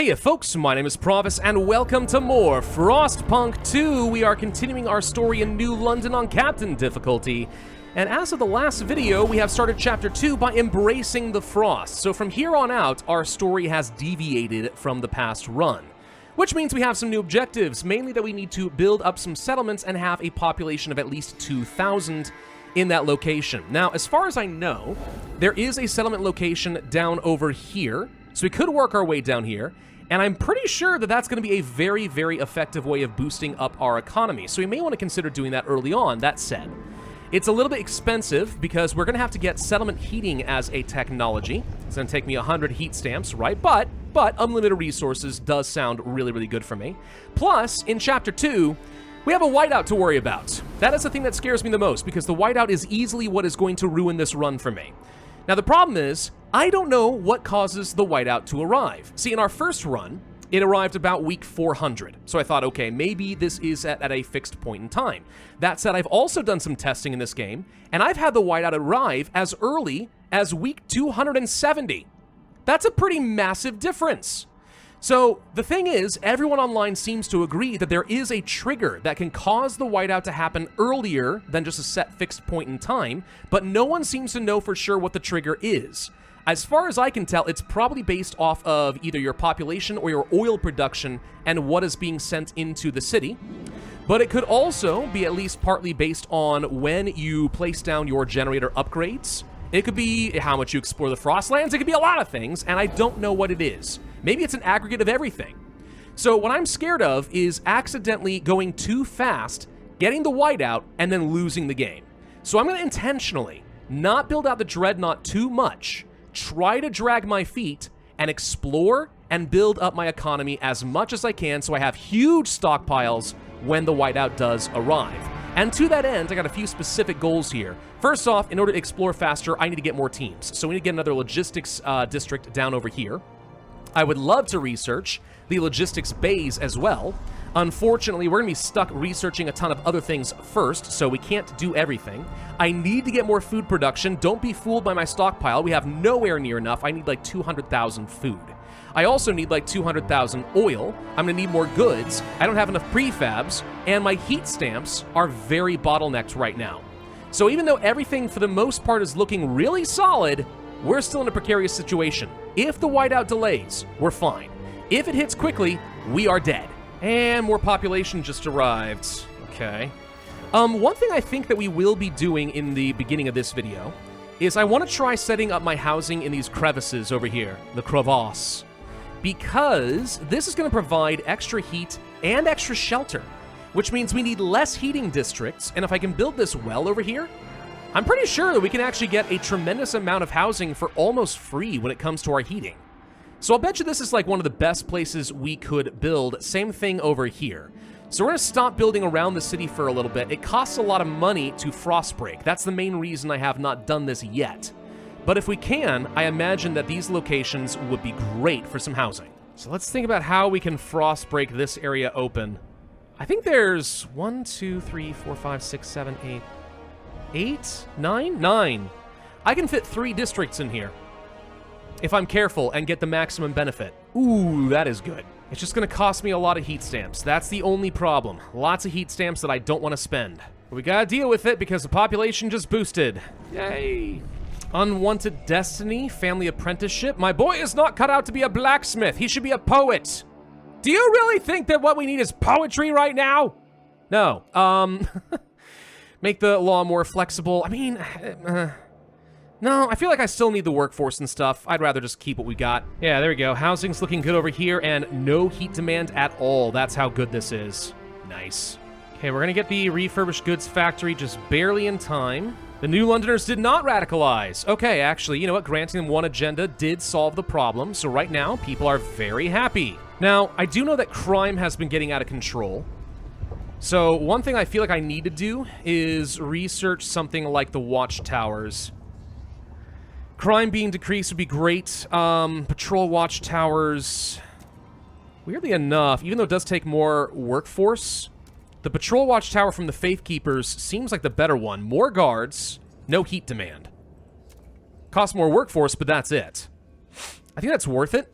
Hey folks, my name is Pravus, and welcome to more Frostpunk 2. We are continuing our story in New London on Captain difficulty. And as of the last video, we have started Chapter 2 by embracing the frost. So from here on out, our story has deviated from the past run. Which means we have some new objectives, mainly that we need to build up some settlements and have a population of at least 2,000 in that location. Now, as far as I know, there is a settlement location down over here. So we could work our way down here, and I'm pretty sure that that's going to be a very, very effective way of boosting up our economy. So we may want to consider doing that early on. That said, it's a little bit expensive because we're going to have to get settlement heating as a technology. It's going to take me 100 heat stamps, right? But unlimited resources does sound really, really good for me. Plus, in Chapter 2, we have a whiteout to worry about. That is the thing that scares me the most, because the whiteout is easily what is going to ruin this run for me. Now, the problem is, I don't know what causes the whiteout to arrive. See, in our first run, it arrived about week 400. So I thought, okay, maybe this is at a fixed point in time. That said, I've also done some testing in this game, and I've had the whiteout arrive as early as week 270. That's a pretty massive difference. So the thing is, everyone online seems to agree that there is a trigger that can cause the whiteout to happen earlier than just a set fixed point in time, but no one seems to know for sure what the trigger is. As far as I can tell, it's probably based off of either your population or your oil production and what is being sent into the city. But it could also be at least partly based on when you place down your generator upgrades. It could be how much you explore the Frostlands. It could be a lot of things, and I don't know what it is. Maybe it's an aggregate of everything. So what I'm scared of is accidentally going too fast, getting the whiteout, and then losing the game. So I'm going to intentionally not build out the Dreadnought too much, try to drag my feet, and explore and build up my economy as much as I can so I have huge stockpiles when the whiteout does arrive. And to that end, I got a few specific goals here. First off, in order to explore faster, I need to get more teams. So we need to get another logistics district down over here. I would love to research the logistics bays as well. Unfortunately, we're going to be stuck researching a ton of other things first, so we can't do everything. I need to get more food production. Don't be fooled by my stockpile. We have nowhere near enough. I need like 200,000 food. I also need like 200,000 oil. I'm going to need more goods. I don't have enough prefabs, and my heat stamps are very bottlenecked right now. So even though everything for the most part is looking really solid, we're still in a precarious situation. If the whiteout delays, we're fine. If it hits quickly, we are dead. And more population just arrived. Okay. One thing I think that we will be doing in the beginning of this video is I want to try setting up my housing in these crevices over here, the crevasse, because this is going to provide extra heat and extra shelter, which means we need less heating districts, and if I can build this well over here, I'm pretty sure that we can actually get a tremendous amount of housing for almost free when it comes to our heating. So I'll bet you this is like one of the best places we could build. Same thing over here. So we're going to stop building around the city for a little bit. It costs a lot of money to frostbreak. That's the main reason I have not done this yet. But if we can, I imagine that these locations would be great for some housing. So let's think about how we can frostbreak this area open. I think there's 1, 2, 3, 4, 5, 6, 7, 8... 8? 9? 9. I can fit 3 districts in here if I'm careful and get the maximum benefit. Ooh, that is good. It's just going to cost me a lot of heat stamps. That's the only problem. Lots of heat stamps that I don't want to spend. But we gotta deal with it because the population just boosted. Yay. Unwanted destiny, family apprenticeship. My boy is not cut out to be a blacksmith. He should be a poet. Do you really think that what we need is poetry right now? No. Make the law more flexible. I mean, no, I feel like I still need the workforce and stuff. I'd rather just keep what we got. Yeah, there we go. Housing's looking good over here, and no heat demand at all. That's how good this is. Nice. Okay, we're gonna get the refurbished goods factory just barely in time. The New Londoners did not radicalize. Okay, actually, you know what? Granting them one agenda did solve the problem, so right now, people are very happy. Now, I do know that crime has been getting out of control. So one thing I feel like I need to do is research something like the watchtowers. Crime being decreased would be great. Patrol watchtowers. Weirdly enough, even though it does take more workforce, the patrol watchtower from the Faith Keepers seems like the better one. More guards, no heat demand. Costs more workforce, but that's it. I think that's worth it.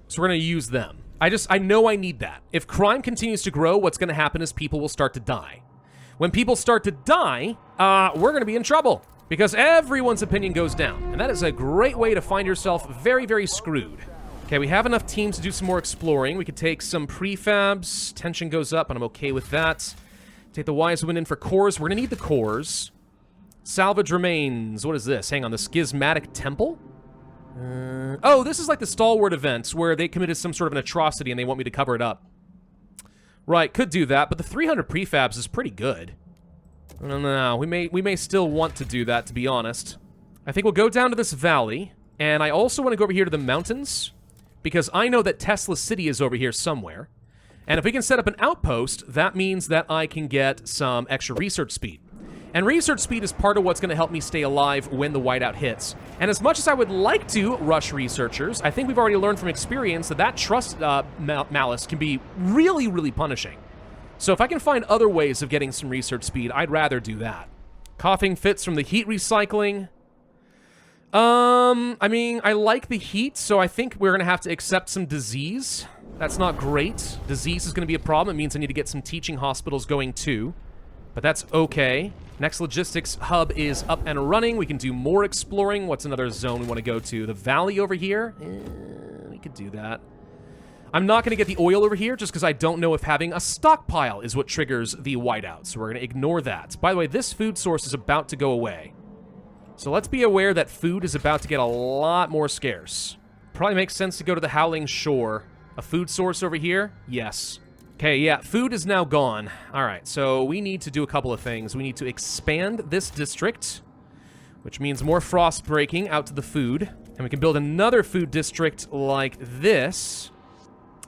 So we're going to use them. I know I need that. If crime continues to grow, what's going to happen is people will start to die. When people start to die, we're going to be in trouble because everyone's opinion goes down. And that is a great way to find yourself very, very screwed. Okay, we have enough teams to do some more exploring. We could take some prefabs. Tension goes up, and I'm okay with that. Take the wise women in for cores. We're going to need the cores. Salvage remains. What is this? Hang on, the schismatic temple? Oh, this is like the Stalwart events where they committed some sort of an atrocity and they want me to cover it up. Right, could do that, but the 300 prefabs is pretty good. I don't know, we may still want to do that, to be honest. I think we'll go down to this valley, and I also want to go over here to the mountains, because I know that Tesla City is over here somewhere. And if we can set up an outpost, that means that I can get some extra research speed. And research speed is part of what's going to help me stay alive when the whiteout hits. And as much as I would like to rush researchers, I think we've already learned from experience that trust malice can be really, really punishing. So if I can find other ways of getting some research speed, I'd rather do that. Coughing fits from the heat recycling. I mean, I like the heat, so I think we're going to have to accept some disease. That's not great. Disease is going to be a problem. It means I need to get some teaching hospitals going too. But that's okay. Next logistics hub is up and running. We can do more exploring. What's another zone we want to go to? The valley over here? We could do that. I'm not going to get the oil over here just because I don't know if having a stockpile is what triggers the whiteout. So we're going to ignore that. By the way, this food source is about to go away. So let's be aware that food is about to get a lot more scarce. Probably makes sense to go to the Howling Shore. A food source over here? Yes. Okay, yeah, food is now gone. All right, so we need to do a couple of things. We need to expand this district, which means more frost breaking out to the food. And we can build another food district like this.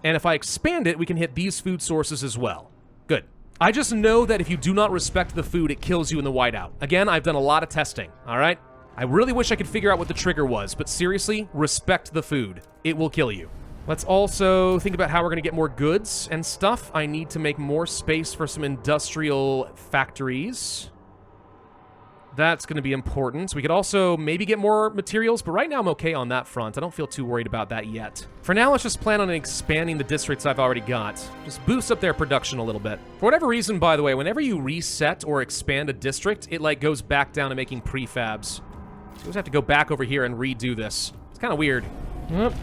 And if I expand it, we can hit these food sources as well. Good. I just know that if you do not respect the food, it kills you in the whiteout. Again, I've done a lot of testing, all right? I really wish I could figure out what the trigger was, but seriously, respect the food. It will kill you. Let's also think about how we're going to get more goods and stuff. I need to make more space for some industrial factories. That's going to be important. We could also maybe get more materials, but right now I'm okay on that front. I don't feel too worried about that yet. For now, let's just plan on expanding the districts I've already got. Just boost up their production a little bit. For whatever reason, by the way, whenever you reset or expand a district, it like goes back down to making prefabs. So you just have to go back over here and redo this. It's kind of weird. Yep.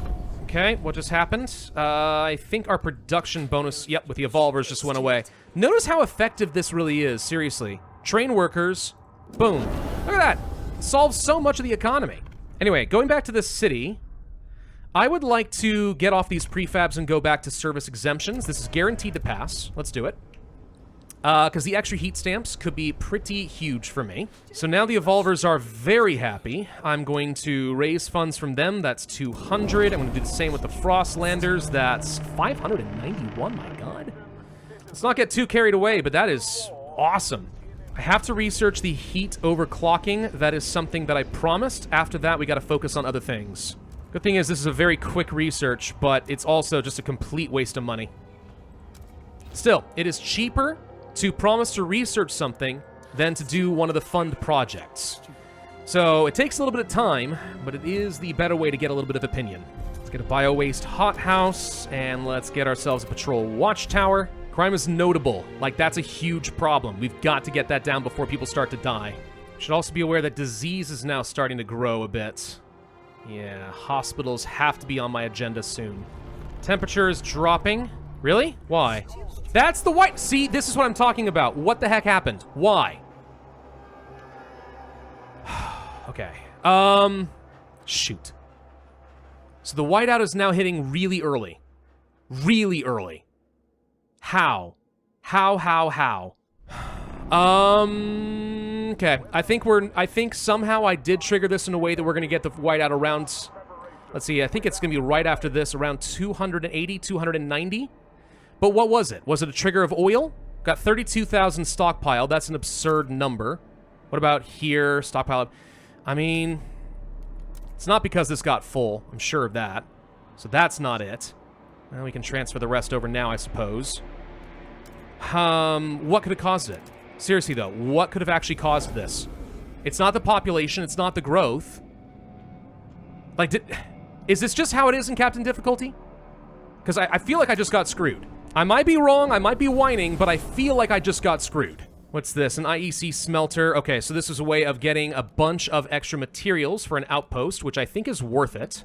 Okay, what just happened? I think our production bonus, yep, with the evolvers just went away. Notice how effective this really is, seriously. Train workers, boom. Look at that. Solves so much of the economy. Anyway, going back to this city, I would like to get off these prefabs and go back to service exemptions. This is guaranteed to pass. Let's do it. Because the extra heat stamps could be pretty huge for me. So now the evolvers are very happy. I'm going to raise funds from them. That's 200. I'm going to do the same with the Frostlanders. That's 591, my god. Let's not get too carried away, but that is awesome. I have to research the heat overclocking. That is something that I promised. After that, we got to focus on other things. Good thing is this is a very quick research, but it's also just a complete waste of money. Still, it is cheaper to promise to research something than to do one of the fund projects. So it takes a little bit of time, but it is the better way to get a little bit of opinion. Let's get a bio-waste hothouse, and let's get ourselves a patrol watchtower. Crime is notable. Like, that's a huge problem. We've got to get that down before people start to die. Should also be aware that disease is now starting to grow a bit. Yeah, hospitals have to be on my agenda soon. Temperature is dropping. Really? Why? That's the white... See, this is what I'm talking about. What the heck happened? Why? Okay. Shoot. So the whiteout is now hitting really early. Really early. How? How? Okay. I think somehow I did trigger this in a way that we're going to get the whiteout around... Let's see, I think it's going to be right after this, around 280, 290. But what was it? Was it a trigger of oil? Got 32,000 stockpile. That's an absurd number. What about here? Stockpile. I mean, it's not because this got full. I'm sure of that. So that's not it. Well, we can transfer the rest over now, I suppose. What could have caused it? Seriously, though, what could have actually caused this? It's not the population. It's not the growth. Like, is this just how it is in Captain Difficulty? Because I feel like I just got screwed. I might be wrong, I might be whining, but I feel like I just got screwed. What's this? An IEC smelter. Okay, so this is a way of getting a bunch of extra materials for an outpost, which I think is worth it.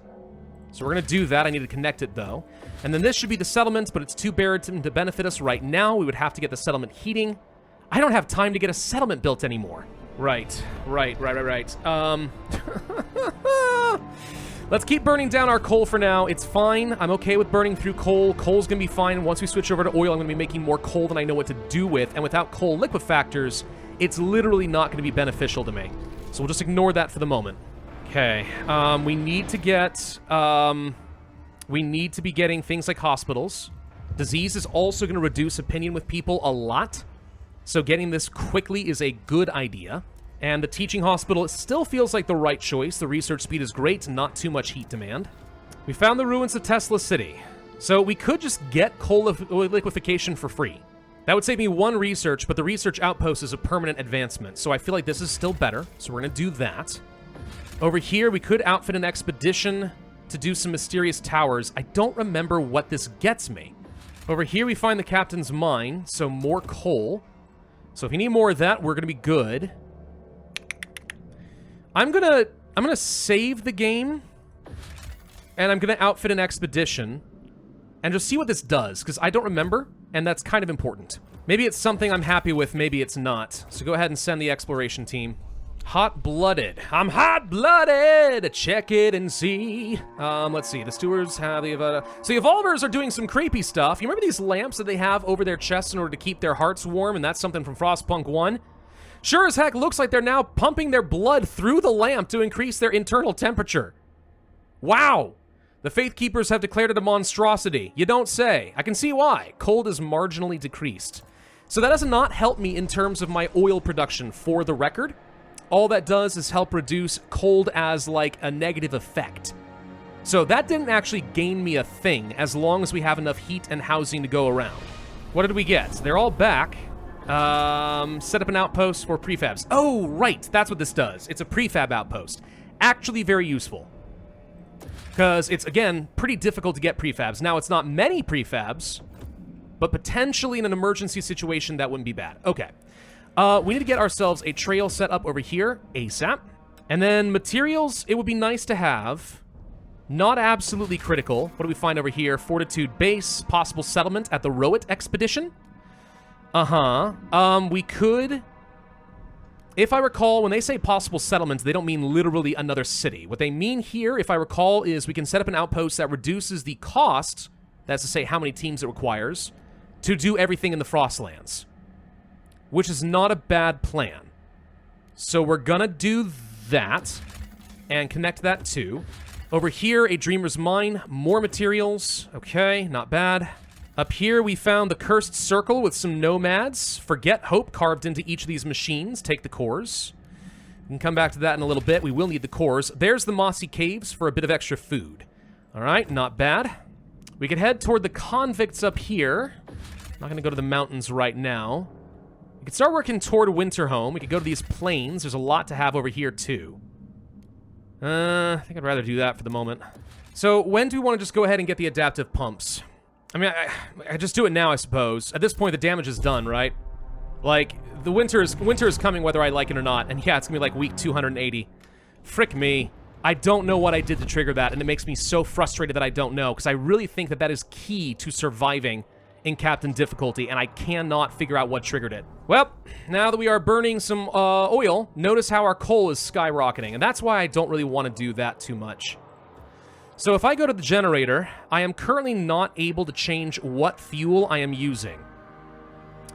So we're going to do that. I need to connect it, though. And then this should be the settlement, but it's too barren to benefit us right now. We would have to get the settlement heating. I don't have time to get a settlement built anymore. Right. Let's keep burning down our coal for now. It's fine. I'm okay with burning through coal. Coal's going to be fine. Once we switch over to oil, I'm going to be making more coal than I know what to do with. And without coal liquefactors, it's literally not going to be beneficial to me. So we'll just ignore that for the moment. Okay. We need to get... we need to be getting things like hospitals. Disease is also going to reduce opinion with people a lot. So getting this quickly is a good idea. And the teaching hospital, it still feels like the right choice. The research speed is great, not too much heat demand. We found the ruins of Tesla City. So we could just get coal liquefaction for free. That would save me 1 research, but the research outpost is a permanent advancement. So I feel like this is still better. So we're going to do that. Over here, we could outfit an expedition to do some mysterious towers. I don't remember what this gets me. Over here, we find the captain's mine, so more coal. So if you need more of that, we're going to be good. I'm gonna save the game, and I'm gonna outfit an expedition, and just see what this does, because I don't remember, and that's kind of important. Maybe it's something I'm happy with, maybe it's not. So go ahead and send the exploration team. Hot-blooded. I'm hot-blooded! Check it and see. Let's see. The stewards have the... So the evolvers are doing some creepy stuff. You remember these lamps that they have over their chests in order to keep their hearts warm, and that's something from Frostpunk 1? Sure as heck looks like they're now pumping their blood through the lamp to increase their internal temperature. Wow! The Faith Keepers have declared it a monstrosity. You don't say. I can see why. Cold is marginally decreased. So that does not help me in terms of my oil production, for the record. All that does is help reduce cold as, like, a negative effect. So that didn't actually gain me a thing, as long as we have enough heat and housing to go around. What did we get? They're all back. Set up an outpost for prefabs. Oh, right, that's what this does. It's a prefab outpost. Actually very useful. Because it's, again, pretty difficult to get prefabs. Now, it's not many prefabs, but potentially in an emergency situation, that wouldn't be bad. Okay. We need to get ourselves a trail set up over here, ASAP. And then materials, it would be nice to have. Not absolutely critical. What do we find over here? Fortitude base, possible settlement at the Rowit expedition. We could... If I recall, when they say possible settlements, they don't mean literally another city. What they mean here, if I recall, is we can set up an outpost that reduces the cost, that's to say how many teams it requires, to do everything in the Frostlands. Which is not a bad plan. So we're gonna do that, and connect that too. Over here, a Dreamer's Mine, more materials. Okay, not bad. Up here, we found the Cursed Circle with some nomads. Forget Hope carved into each of these machines. Take the cores. We can come back to that in a little bit. We will need the cores. There's the Mossy Caves for a bit of extra food. All right, not bad. We could head toward the convicts up here. Not going to go to the mountains right now. We could start working toward Winterhome. We could go to these plains. There's a lot to have over here, too. I think I'd rather do that for the moment. So, when do we want to just go ahead and get the adaptive pumps? I mean, I just do it now, I suppose. At this point, the damage is done, right? Like, the winter is coming whether I like it or not. And yeah, it's gonna be like week 280. Frick me. I don't know what I did to trigger that, and it makes me so frustrated that I don't know, because I really think that that is key to surviving in Captain Difficulty, and I cannot figure out what triggered it. Well, now that we are burning some oil, notice how our coal is skyrocketing, and that's why I don't really want to do that too much. So if I go to the generator, I am currently not able to change what fuel I am using.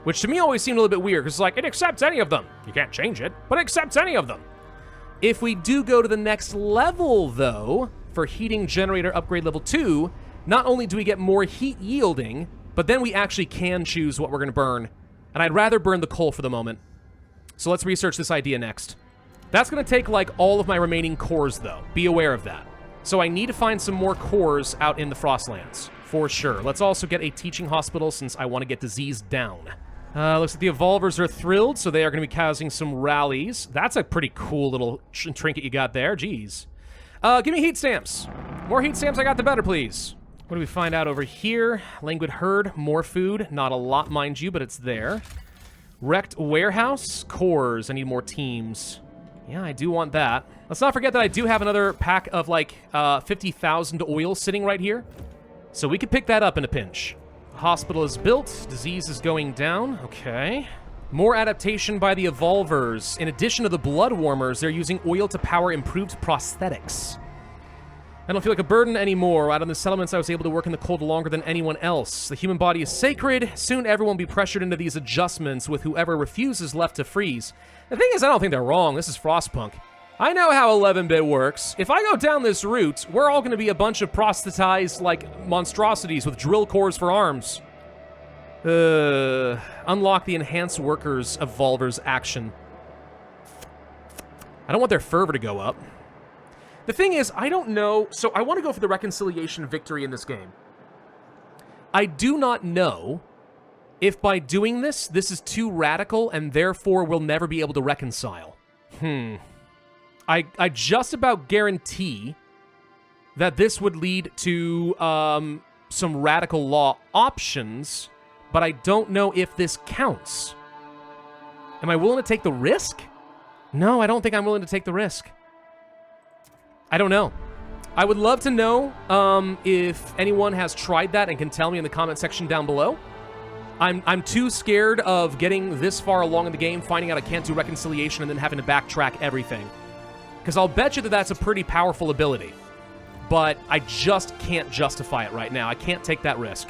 Which to me always seemed a little bit weird, because it's like, it accepts any of them. You can't change it, but it accepts any of them. If we do go to the next level, though, for heating generator upgrade level 2, not only do we get more heat yielding, but then we actually can choose what we're going to burn. And I'd rather burn the coal for the moment. So let's research this idea next. That's going to take, like, all of my remaining cores, though. Be aware of that. So I need to find some more cores out in the Frostlands, for sure. Let's also get a teaching hospital since I want to get disease down. Looks like the evolvers are thrilled, so they are going to be causing some rallies. That's a pretty cool little trinket you got there, jeez. Give me heat stamps. More heat stamps I got, the better, please. What do we find out over here? Languid herd, more food. Not a lot, mind you, but it's there. Wrecked warehouse, cores. I need more teams. Yeah, I do want that. Let's not forget that I do have another pack of, like, 50,000 oil sitting right here. So we could pick that up in a pinch. Hospital is built. Disease is going down. Okay. More adaptation by the evolvers. In addition to the blood warmers, they're using oil to power improved prosthetics. I don't feel like a burden anymore. Out in the settlements, I was able to work in the cold longer than anyone else. The human body is sacred. Soon everyone will be pressured into these adjustments, with whoever refuses left to freeze. The thing is, I don't think they're wrong. This is Frostpunk. I know how 11-bit works. If I go down this route, we're all going to be a bunch of prosthetized, like, monstrosities with drill cores for arms. Unlock the enhanced workers evolvers action. I don't want their fervor to go up. The thing is, I don't know, so I want to go for the reconciliation victory in this game. I do not know if by doing this, this is too radical and therefore we'll never be able to reconcile. I just about guarantee that this would lead to some radical law options, but I don't know if this counts. Am I willing to take the risk? No, I don't think I'm willing to take the risk. I don't know. I would love to know if anyone has tried that and can tell me in the comment section down below. I'm too scared of getting this far along in the game, finding out I can't do reconciliation, and then having to backtrack everything. Because I'll bet you that that's a pretty powerful ability. But I just can't justify it right now. I can't take that risk.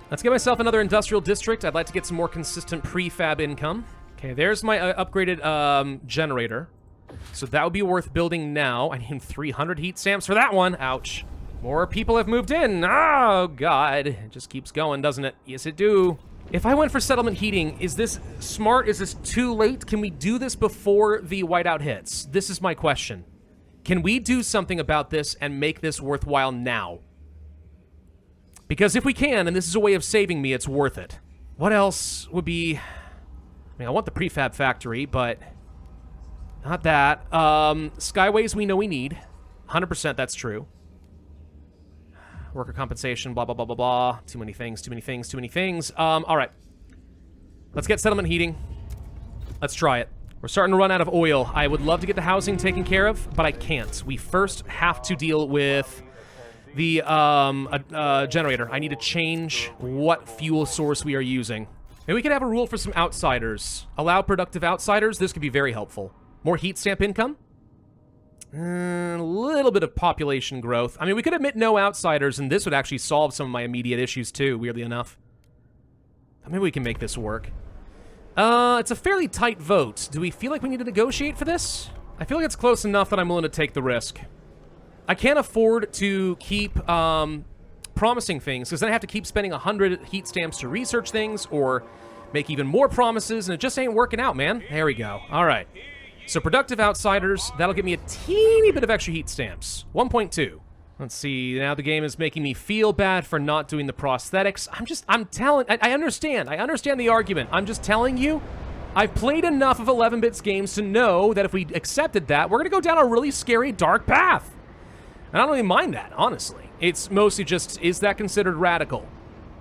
Let's get myself another industrial district. I'd like to get some more consistent prefab income. Okay, there's my upgraded generator. So that would be worth building now. I need 300 heat stamps for that one. Ouch. More people have moved in. Oh, God. It just keeps going, doesn't it? Yes, it do. If I went for settlement heating, is this smart? Is this too late? Can we do this before the whiteout hits? This is my question. Can we do something about this and make this worthwhile now? Because if we can, and this is a way of saving me, it's worth it. What else would be... I mean, I want the prefab factory, but... not that. Skyways we know we need. 100% that's true. Worker compensation, blah, blah, blah, blah, blah. Too many things, too many things, too many things. All right. Let's get settlement heating. Let's try it. We're starting to run out of oil. I would love to get the housing taken care of, but I can't. We first have to deal with the generator. I need to change what fuel source we are using. Maybe we could have a rule for some outsiders. Allow productive outsiders. This could be very helpful. More heat stamp income? A little bit of population growth. I mean, we could admit no outsiders, and this would actually solve some of my immediate issues, too, weirdly enough. Maybe we can make this work. It's a fairly tight vote. Do we feel like we need to negotiate for this? I feel like it's close enough that I'm willing to take the risk. I can't afford to keep promising things, because then I have to keep spending 100 heat stamps to research things, or make even more promises, and it just ain't working out, man. There we go. All right. So productive outsiders, that'll give me a teeny bit of extra heat stamps. 1.2. Let's see, now the game is making me feel bad for not doing the prosthetics. I understand the argument. I'm just telling you, I've played enough of 11-bits games to know that if we accepted that, we're gonna go down a really scary, dark path. And I don't even mind that, honestly. It's mostly just, is that considered radical?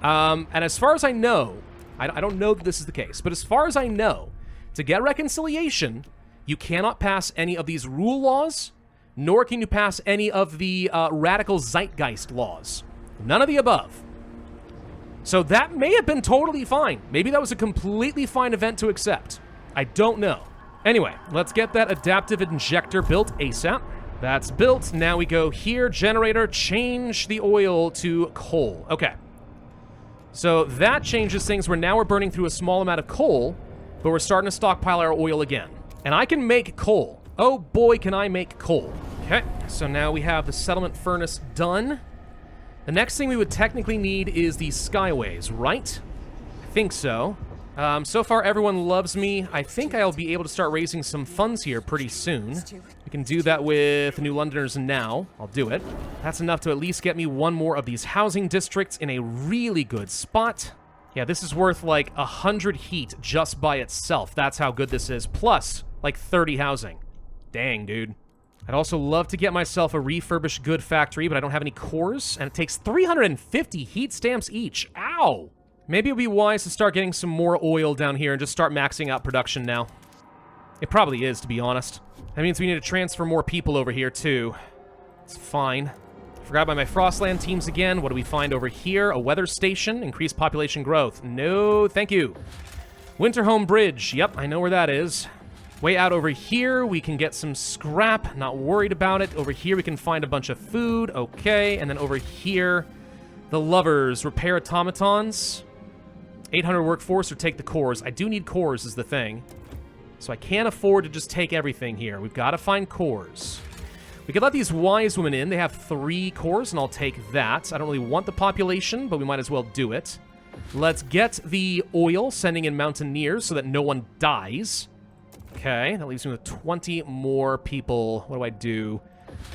And as far as I know, I don't know that this is the case, but as far as I know, to get reconciliation, you cannot pass any of these rule laws, nor can you pass any of the radical zeitgeist laws. None of the above. So that may have been totally fine. Maybe that was a completely fine event to accept. I don't know. Anyway, let's get that adaptive injector built ASAP. That's built. Now we go here, generator, change the oil to coal. Okay. So that changes things where now we're burning through a small amount of coal, but we're starting to stockpile our oil again. And I can make coal. Oh boy, can I make coal. Okay, so now we have the settlement furnace done. The next thing we would technically need is the skyways, right? I think so. So far, everyone loves me. I think I'll be able to start raising some funds here pretty soon. We can do that with New Londoners now. I'll do it. That's enough to at least get me one more of these housing districts in a really good spot. Yeah, this is worth like 100 heat just by itself. That's how good this is. Plus, like 30 housing. Dang, dude. I'd also love to get myself a refurbished good factory, but I don't have any cores, and it takes 350 heat stamps each. Ow! Maybe it would be wise to start getting some more oil down here and just start maxing out production now. It probably is, to be honest. That means we need to transfer more people over here, too. It's fine. Forgot about my Frostland teams again. What do we find over here? A weather station, increased population growth. No, thank you. Winterhome Bridge. Yep, I know where that is. Way out over here, we can get some scrap. Not worried about it. Over here, we can find a bunch of food. Okay, and then over here, the lovers. Repair automatons. 800 workforce or take the cores. I do need cores is the thing. So I can't afford to just take everything here. We've got to find cores. We could let these wise women in. They have 3 cores, and I'll take that. I don't really want the population, but we might as well do it. Let's get the oil, sending in mountaineers so that no one dies. Okay, that leaves me with 20 more people. What do I do?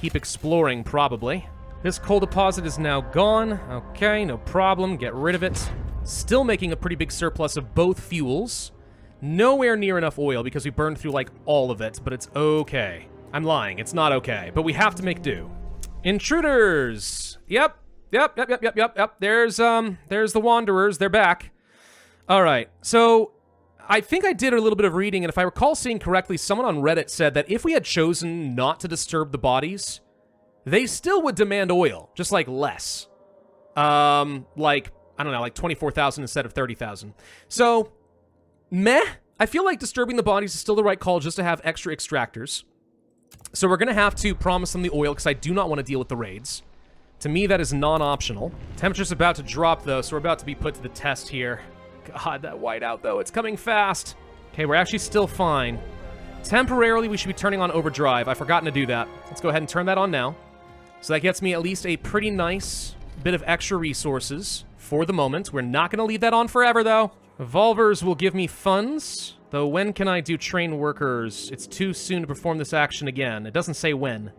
Keep exploring, probably. This coal deposit is now gone. Okay, no problem. Get rid of it. Still making a pretty big surplus of both fuels. Nowhere near enough oil because we burned through, like, all of it, but it's okay. I'm lying. It's not okay, but we have to make do. Intruders! Yep. There's the Wanderers. They're back. All right, so I think I did a little bit of reading, and if I recall seeing correctly, someone on Reddit said that if we had chosen not to disturb the bodies, they still would demand oil, just like less. Like, I don't know, like 24,000 instead of 30,000. So, meh. I feel like disturbing the bodies is still the right call just to have extra extractors. So we're going to have to promise them the oil because I do not want to deal with the raids. To me, that is non-optional. Temperature's about to drop, though, so we're about to be put to the test here. God, that whiteout, though, it's coming fast. Okay, we're actually still fine. Temporarily, we should be turning on overdrive. I've forgotten to do that. Let's go ahead and turn that on now. So that gets me at least a pretty nice bit of extra resources for the moment. We're not going to leave that on forever, though. Revolvers will give me funds, though when can I do train workers? It's too soon to perform this action again. It doesn't say when.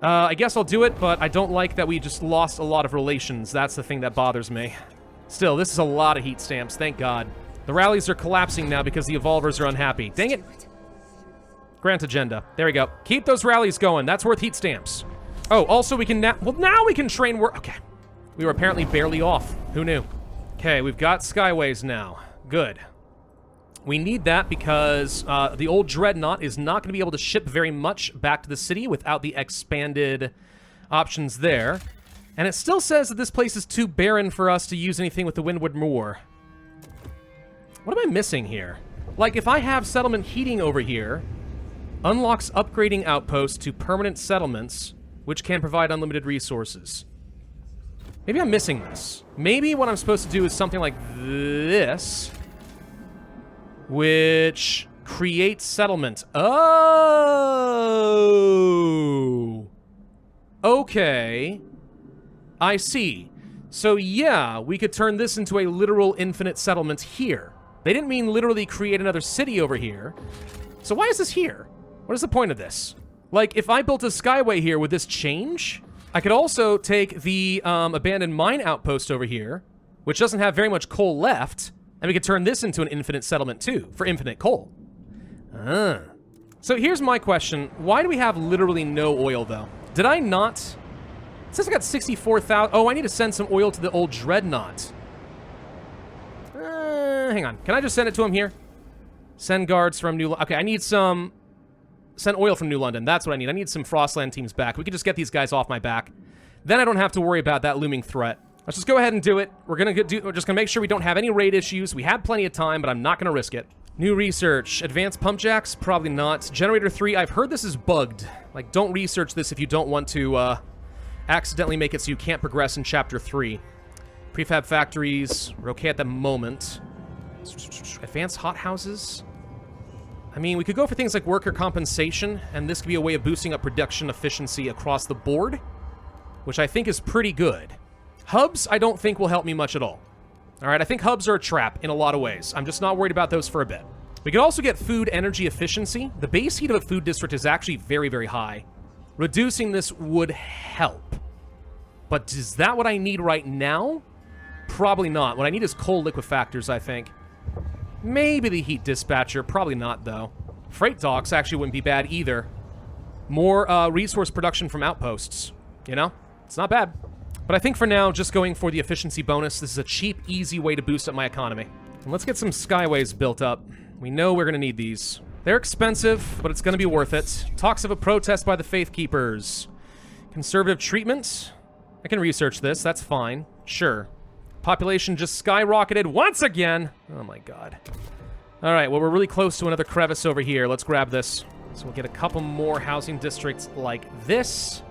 I guess I'll do it, but I don't like that we just lost a lot of relations. That's the thing that bothers me. Still, this is a lot of heat stamps, thank God. The rallies are collapsing now because the evolvers are unhappy. Dang it. Grant agenda. There we go. Keep those rallies going. That's worth heat stamps. Oh, also we can now... Well, now we can train work... Okay. We were apparently barely off. Who knew? Okay, we've got Skyways now. Good. We need that because the old Dreadnought is not going to be able to ship very much back to the city without the expanded options there. And it still says that this place is too barren for us to use anything with the Windward Moor. What am I missing here? Like, if I have settlement heating over here, unlocks upgrading outposts to permanent settlements, which can provide unlimited resources. Maybe I'm missing this. Maybe what I'm supposed to do is something like this, which creates settlement. Oh! Okay. I see. So yeah, we could turn this into a literal infinite settlement here. They didn't mean literally create another city over here. So why is this here? What is the point of this? Like, if I built a skyway here, would this change? I could also take the abandoned mine outpost over here, which doesn't have very much coal left, and we could turn this into an infinite settlement too, for infinite coal. So here's my question. Why do we have literally no oil, though? Did I not... It says I got 64,000... Oh, I need to send some oil to the old Dreadnought. Hang on. Can I just send it to him here? Send guards from New... Okay, I need some... Send oil from New London. That's what I need. I need some Frostland teams back. We can just get these guys off my back. Then I don't have to worry about that looming threat. Let's just go ahead and do it. We're just gonna make sure we don't have any raid issues. We have plenty of time, but I'm not gonna risk it. New research. Advanced pump jacks? Probably not. Generator 3. I've heard this is bugged. Like, don't research this if you don't want to accidentally make it so you can't progress in Chapter 3. Prefab factories. We're okay at the moment. Advanced hothouses? I mean, we could go for things like worker compensation, and this could be a way of boosting up production efficiency across the board, which I think is pretty good. Hubs, I don't think will help me much at all. All right, I think hubs are a trap in a lot of ways. I'm just not worried about those for a bit. We could also get food energy efficiency. The base heat of a food district is actually very, very high. Reducing this would help. But is that what I need right now? Probably not. What I need is coal liquefactors, I think. Maybe the heat dispatcher. Probably not, though. Freight docks actually wouldn't be bad either. More resource production from outposts, you know? It's not bad. But I think for now, just going for the efficiency bonus, this is a cheap, easy way to boost up my economy. And let's get some skyways built up. We know we're gonna need these. They're expensive, but it's gonna be worth it. Talks of a protest by the Faith Keepers. Conservative treatment. I can research this, that's fine. Sure. Population just skyrocketed once again. Oh my god. Alright, well, we're really close to another crevice over here. Let's grab this. So we'll get a couple more housing districts like this.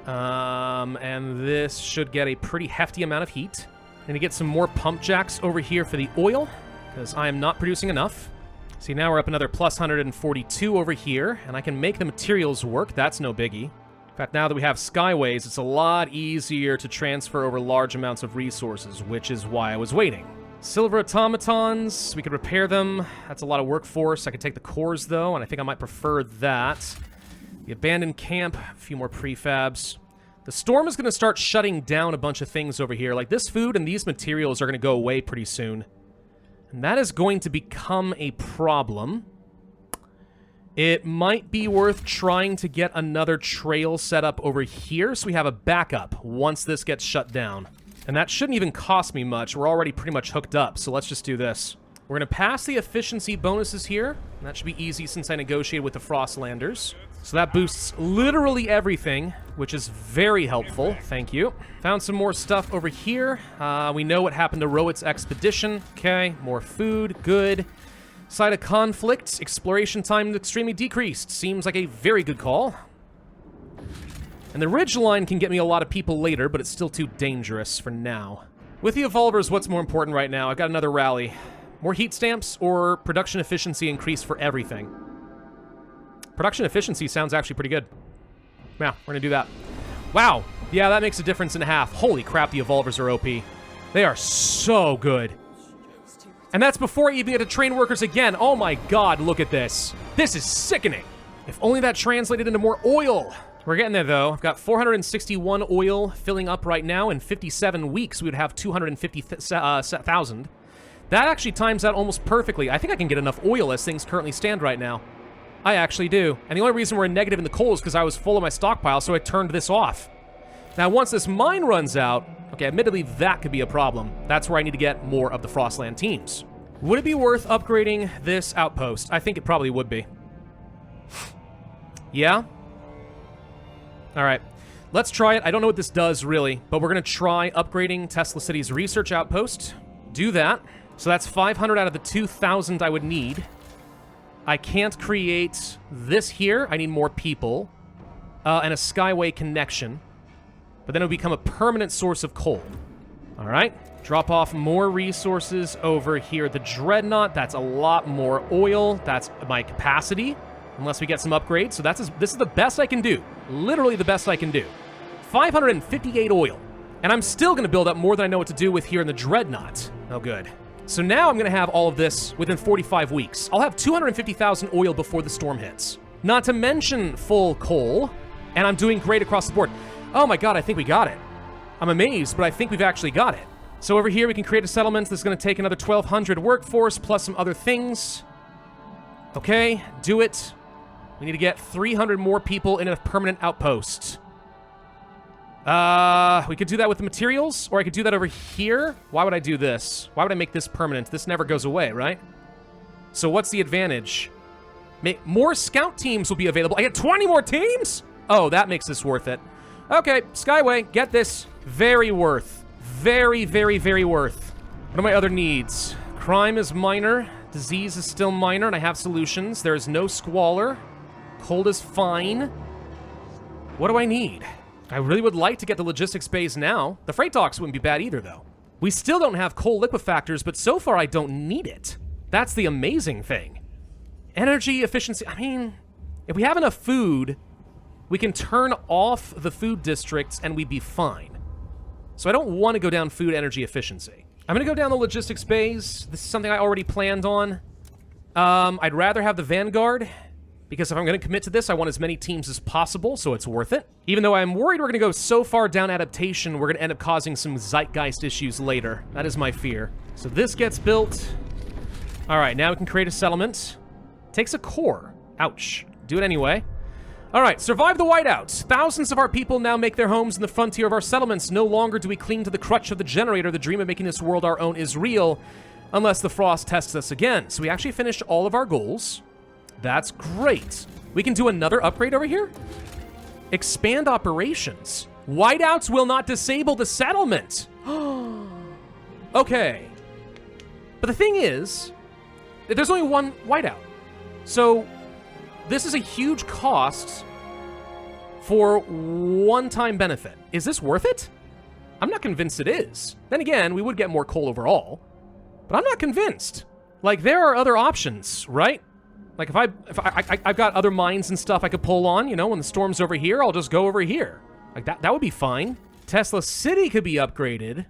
And this should get a pretty hefty amount of heat. I'm gonna get some more pump jacks over here for the oil, because I am not producing enough. See, now we're up another plus 142 over here, and I can make the materials work. That's no biggie. In fact, now that we have skyways, it's a lot easier to transfer over large amounts of resources, which is why I was waiting. Silver automatons, we could repair them. That's a lot of workforce. I could take the cores, though, and I think I might prefer that. The abandoned camp, a few more prefabs. The storm is going to start shutting down a bunch of things over here. Like, this food and these materials are going to go away pretty soon. And that is going to become a problem. It might be worth trying to get another trail set up over here so we have a backup once this gets shut down. And that shouldn't even cost me much. We're already pretty much hooked up, so let's just do this. We're going to pass the efficiency bonuses here. And that should be easy since I negotiated with the Frostlanders. So that boosts literally everything, which is very helpful. Thank you. Found some more stuff over here. We know what happened to Rowit's expedition. Okay, more food. Good. Site of conflict. Exploration time extremely decreased. Seems like a very good call. And the ridgeline can get me a lot of people later, but it's still too dangerous for now. With the evolvers, what's more important right now? I've got another rally. More heat stamps or production efficiency increase for everything? Production efficiency sounds actually pretty good. Yeah, we're gonna do that. Wow, yeah, that makes a difference and a half. Holy crap, the evolvers are OP. They are so good. And that's before I even get to train workers again. Oh my god, look at this. This is sickening. If only that translated into more oil. We're getting there, though. I've got 461 oil filling up right now. In 57 weeks, we would have 250,000. That actually times out almost perfectly. I think I can get enough oil as things currently stand right now. I actually do. And the only reason we're negative in the coal is because I was full of my stockpile, so I turned this off. Now, once this mine runs out, okay, admittedly, that could be a problem. That's where I need to get more of the Frostland teams. Would it be worth upgrading this outpost? I think it probably would be. Yeah? All right. Let's try it. I don't know what this does, really, but we're going to try upgrading Tesla City's research outpost. Do that. So that's 500 out of the 2,000 I would need. I can't create this here. I need more people. And a skyway connection. But then it would become a permanent source of coal. All right. Drop off more resources over here. The Dreadnought, that's a lot more oil. That's my capacity, unless we get some upgrades. So this is the best I can do. Literally the best I can do. 558 oil. And I'm still going to build up more than I know what to do with here in the Dreadnought. Oh, good. So now I'm going to have all of this within 45 weeks. I'll have 250,000 oil before the storm hits. Not to mention full coal. And I'm doing great across the board. Oh my god, I think we got it. I'm amazed, but I think we've actually got it. So over here we can create a settlement that's going to take another 1,200 workforce plus some other things. Okay, do it. We need to get 300 more people in a permanent outpost. We could do that with the materials, or I could do that over here. Why would I do this? Why would I make this permanent? This never goes away, right? So what's the advantage? More scout teams will be available. I get 20 more teams? Oh, that makes this worth it. Okay, Skyway, get this. Very worth. Very, very, very worth. What are my other needs? Crime is minor. Disease is still minor, and I have solutions. There is no squalor. Cold is fine. What do I need? I really would like to get the logistics bays now. The freight docks wouldn't be bad either, though. We still don't have coal liquefactors, but so far I don't need it. That's the amazing thing. Energy efficiency. I mean, if we have enough food, we can turn off the food districts and we'd be fine. So I don't want to go down food energy efficiency. I'm going to go down the logistics bays. This is something I already planned on. I'd rather have the Vanguard, because if I'm going to commit to this, I want as many teams as possible, so it's worth it. Even though I'm worried we're going to go so far down adaptation, we're going to end up causing some zeitgeist issues later. That is my fear. So this gets built. All right, now we can create a settlement. Takes a core. Ouch. Do it anyway. All right, survive the whiteout. Thousands of our people now make their homes in the frontier of our settlements. No longer do we cling to the crutch of the generator. The dream of making this world our own is real, unless the frost tests us again. So we actually finished all of our goals. That's great. We can do another upgrade over here. Expand operations. Whiteouts will not disable the settlement. Okay. But the thing is, there's only one whiteout. So this is a huge cost for one-time benefit. Is this worth it? I'm not convinced it is. Then again, we would get more coal overall, but I'm not convinced. Like, there are other options, right? Like, if I've got other mines and stuff I could pull on, you know, when the storm's over here, I'll just go over here. Like, that would be fine. Tesla City could be upgraded,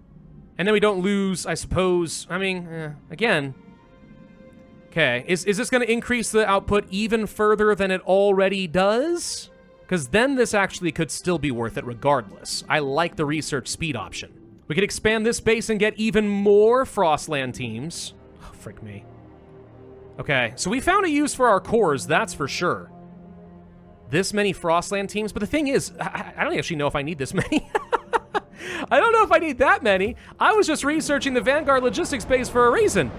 and then we don't lose, I suppose. I mean, again. Okay, is this going to increase the output even further than it already does? Because then this actually could still be worth it regardless. I like the research speed option. We could expand this base and get even more Frostland teams. Oh, frick me. Okay, so we found a use for our cores, that's for sure. This many Frostland teams, but the thing is, I don't actually know if I need this many. I don't know if I need that many. I was just researching the Vanguard logistics base for a reason.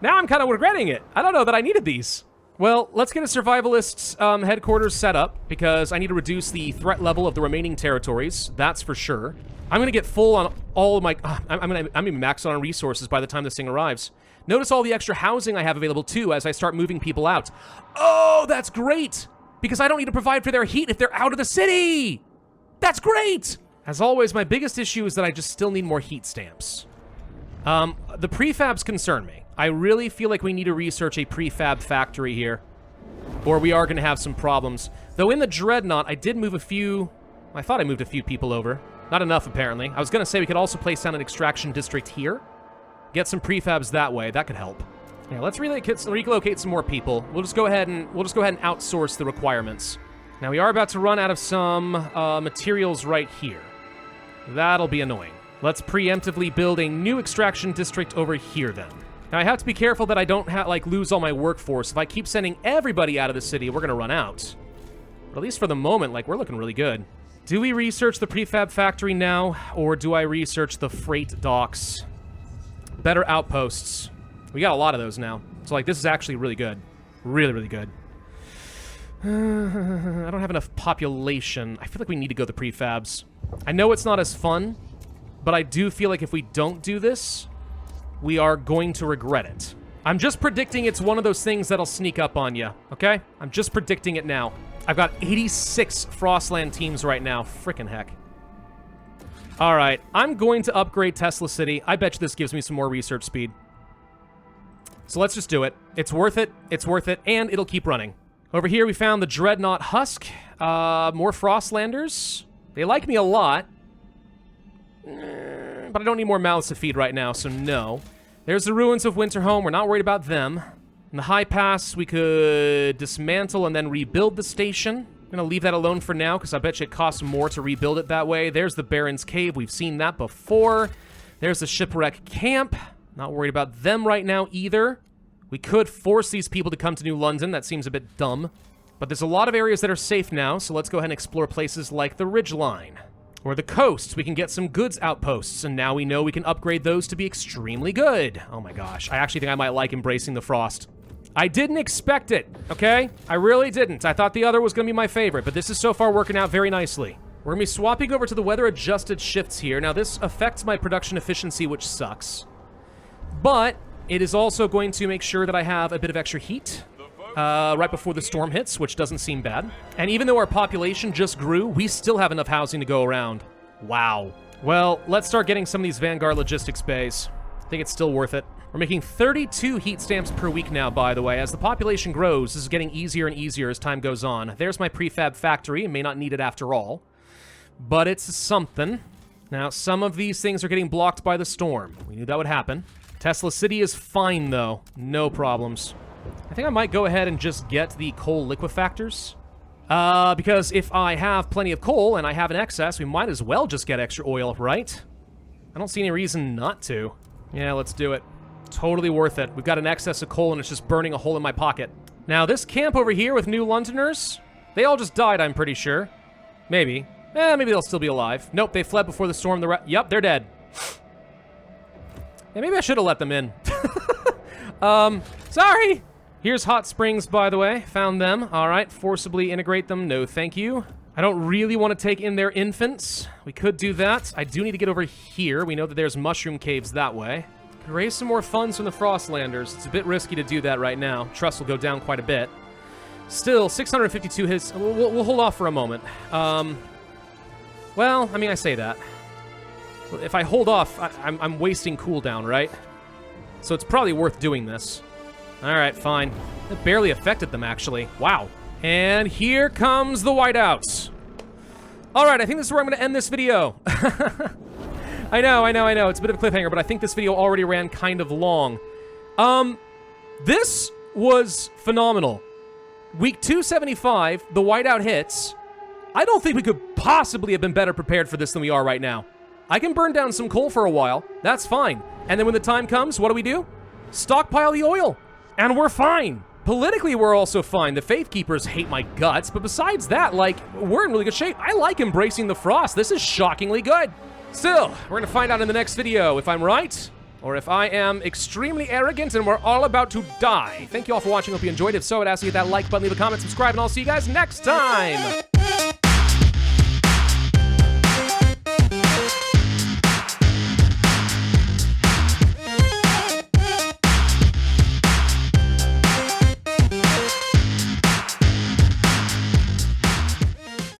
Now I'm kind of regretting it. I don't know that I needed these. Well, let's get a survivalist's headquarters set up, because I need to reduce the threat level of the remaining territories, that's for sure. I'm gonna get full on all of my, I'm gonna max on resources by the time this thing arrives. Notice all the extra housing I have available too as I start moving people out. Oh, that's great! Because I don't need to provide for their heat if they're out of the city! That's great! As always, my biggest issue is that I just still need more heat stamps. The prefabs concern me. I really feel like we need to research a prefab factory here, or we are going to have some problems. Though in the Dreadnought, I did move a few... I thought I moved a few people over. Not enough, apparently. I was going to say we could also place down an extraction district here. Get some prefabs that way. That could help. Yeah, let's relocate some more people. We'll just go ahead and outsource the requirements. Now, we are about to run out of some materials right here. That'll be annoying. Let's preemptively build a new extraction district over here, then. Now, I have to be careful that I don't lose all my workforce. If I keep sending everybody out of the city, we're gonna run out. But at least for the moment, we're looking really good. Do we research the prefab factory now, or do I research the freight docks? Better outposts. We got a lot of those now. So, this is actually really good. Really, really good. I don't have enough population. I feel like we need to go the prefabs. I know it's not as fun, but I do feel like if we don't do this, we are going to regret it. I'm just predicting it's one of those things that'll sneak up on you, okay? I'm just predicting it now. I've got 86 Frostland teams right now. Frickin' heck. All right, I'm going to upgrade Tesla City. I bet you this gives me some more research speed. So let's just do it. It's worth it, and it'll keep running. Over here, we found the Dreadnought Husk. More Frostlanders. They like me a lot. But I don't need more mouths to feed right now, so no. There's the ruins of Winterhome. We're not worried about them. In the High Pass, we could dismantle and then rebuild the station. I'm gonna leave that alone for now, because I bet you it costs more to rebuild it that way. There's the Baron's Cave. We've seen that before. There's the Shipwreck Camp. Not worried about them right now either. We could force these people to come to New London. That seems a bit dumb. But there's a lot of areas that are safe now, so let's go ahead and explore places like the Ridgeline. Or the coasts. We can get some goods outposts, and now we know we can upgrade those to be extremely good. Oh my gosh, I actually think I might like embracing the frost. I didn't expect it, okay? I really didn't. I thought the other was gonna be my favorite, but this is so far working out very nicely. We're gonna be swapping over to the weather-adjusted shifts here. Now this affects my production efficiency, which sucks. But it is also going to make sure that I have a bit of extra heat right before the storm hits, which doesn't seem bad. And even though our population just grew, we still have enough housing to go around. Wow. Well, let's start getting some of these Vanguard logistics bays. I think it's still worth it. We're making 32 heat stamps per week now, by the way. As the population grows, this is getting easier and easier as time goes on. There's my prefab factory. May not need it after all, but it's something. Now, some of these things are getting blocked by the storm. We knew that would happen. Tesla City is fine, though. No problems. I think I might go ahead and just get the coal liquefactors. Because if I have plenty of coal and I have an excess, we might as well just get extra oil, right? I don't see any reason not to. Yeah, let's do it. Totally worth it. We've got an excess of coal and it's just burning a hole in my pocket. Now, this camp over here with New Londoners, They all just died, I'm pretty sure. Maybe. Maybe they'll still be alive. Nope, they fled before the storm. Yep, they're dead. Yeah, maybe I should have let them in. Sorry! Here's hot springs, by the way. Found them. All right, forcibly integrate them. No, thank you. I don't really want to take in their infants. We could do that. I do need to get over here. We know that there's mushroom caves that way. Could raise some more funds from the Frostlanders. It's a bit risky to do that right now. Trust will go down quite a bit. Still, 652 hits. We'll hold off for a moment. Well, I mean, I say that. If I hold off, I'm wasting cooldown, right? So it's probably worth doing this. All right, fine. It barely affected them, actually. Wow. And here comes the Whiteouts. All right, I think this is where I'm going to end this video. I know. It's a bit of a cliffhanger, but I think this video already ran kind of long. This was phenomenal. Week 275, the Whiteout hits. I don't think we could possibly have been better prepared for this than we are right now. I can burn down some coal for a while. That's fine. And then when the time comes, what do? Stockpile the oil. And we're fine. Politically, we're also fine. The Faith Keepers hate my guts, but besides that, like, we're in really good shape. I like embracing the frost. This is shockingly good. Still, we're gonna find out in the next video if I'm right, or if I am extremely arrogant and we're all about to die. Thank you all for watching. Hope you enjoyed. If so, I'd ask you to hit that like button, leave a comment, subscribe, and I'll see you guys next time.